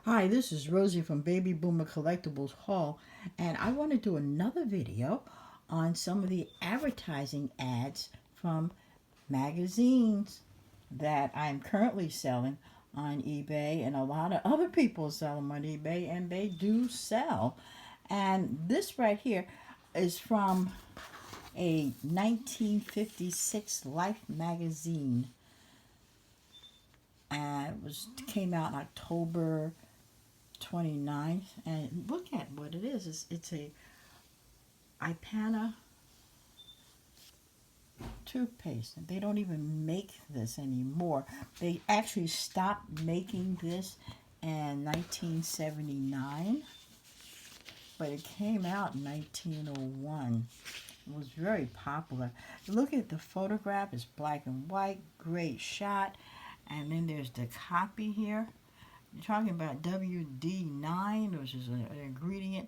Hi, this is Rosie from Baby Boomer Collectibles Haul, and I want to do another video on some of the advertising ads from magazines that I'm currently selling on eBay, and a lot of other people sell them on eBay, and they do sell. And this right here is from a 1956 Life magazine, and came out in October 29th, and look at what it is. It's a Ipana toothpaste. They don't even make this anymore. They actually stopped making this in 1979, but it came out in 1901. It was very popular. Look at the photograph. It's black and white, great shot. And then there's the copy here. You're talking about WD9, which is an ingredient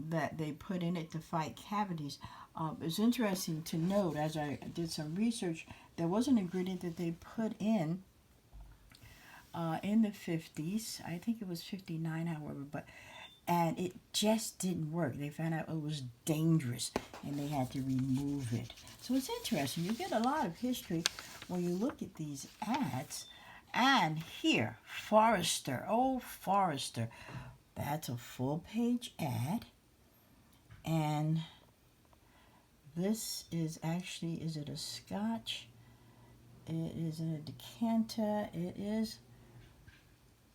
that they put in it to fight cavities. It's interesting to note, as I did some research, there was an ingredient that they put in the 50s. I think it was 59, however, and it just didn't work. They found out it was dangerous, and they had to remove it. So it's interesting. You get a lot of history when you look at these ads. And here, Forrester. Oh, Forrester. That's a full-page ad. And this is actually, is it a scotch? It is in a decanter. It is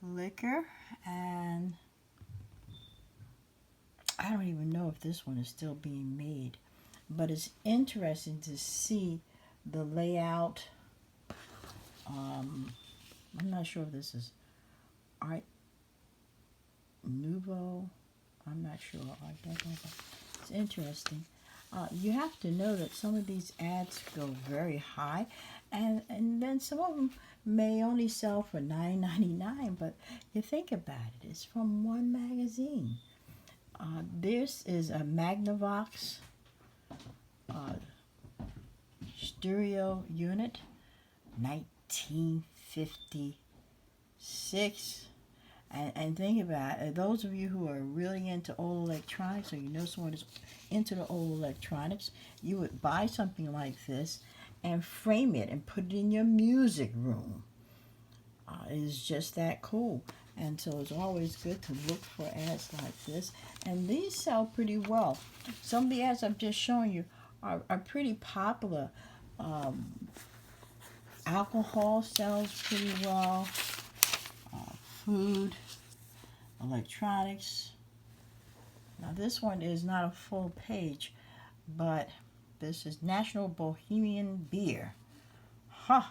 liquor. And I don't even know if this one is still being made. But it's interesting to see the layout. I'm not sure if this is Art Nouveau. I'm not sure. Art Deco. It's interesting. You have to know that some of these ads go very high, and then some of them may only sell for $9.99. But you think about it, it's from one magazine. This is a Magnavox stereo unit, 1956. And think about it, those of you who are really into old electronics, or you know someone who's into the old electronics, you would buy something like this and frame it and put it in your music room. It's just that cool. And so it's always good to look for ads like this. And these sell pretty well. Some of the ads I've just shown you are pretty popular. Alcohol sells pretty well. Food, electronics. Now this one is not a full page, but this is National Bohemian Beer. Huh.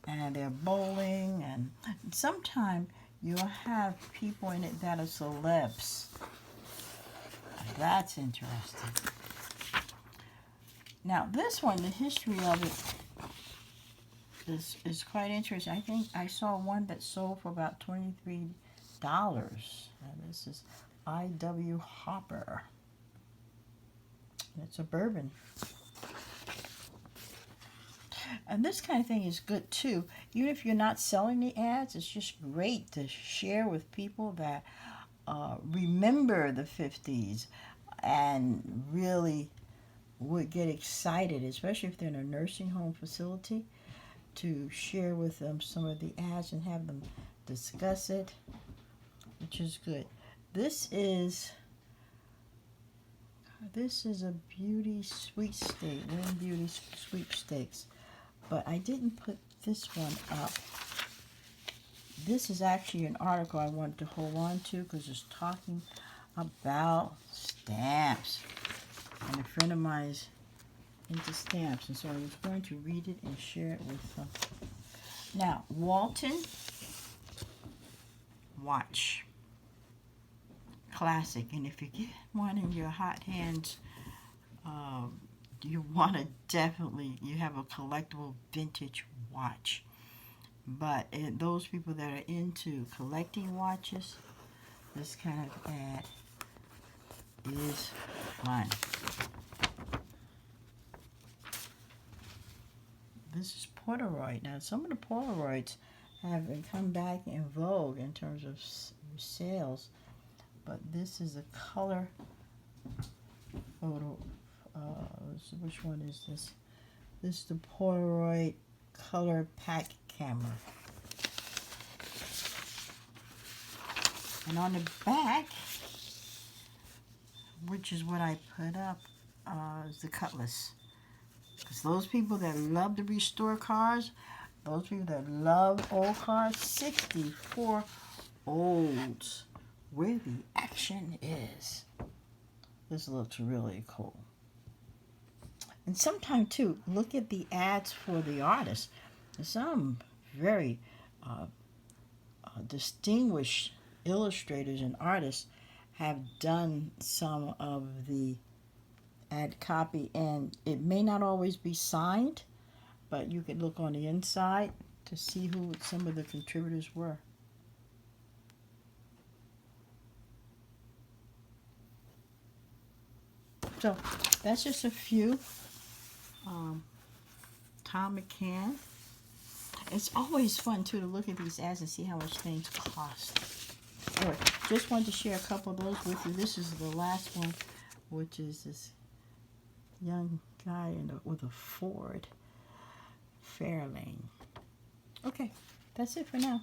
And they're bowling, and sometimes you'll have people in it that are celebs. That's interesting. Now this one, the history of it is quite interesting. I think I saw one that sold for about $23. And this is IW Harper. It's a bourbon. And this kind of thing is good too. Even if you're not selling the ads, it's just great to share with people that remember the 50s and really would get excited, especially if they're in a nursing home facility, to share with them some of the ads and have them discuss it, which is good. This is a beauty sweepstake, Win Beauty sweepstakes, but I didn't put this one up. This is actually an article I wanted to hold on to because it's talking about stamps, and a friend of mine is into stamps, and so I was going to read it and share it with them. Now, Walton watch, classic, and if you get one in your hot hands, you want to definitely, you have a collectible vintage watch. But those people that are into collecting watches, this kind of ad is fun. This is Polaroid. Now, some of the Polaroids have come back in vogue in terms of sales. But this is a color photo. Which one is this? This is the Polaroid color pack camera. And on the back, which is what I put up, is the cutlass. Because those people that love to restore cars, those people that love old cars, 64 olds, where the action is. This looks really cool. And sometimes, too, look at the ads for the artists. Some very distinguished illustrators and artists have done some of the ad copy, and it may not always be signed, but you can look on the inside to see who some of the contributors were. So that's just a few. Tom McCann. It's always fun too to look at these ads and see how much things cost. Anyway, just wanted to share a couple of those with you. This is the last one, which is this young guy with a Ford Fairlane. Okay, that's it for now.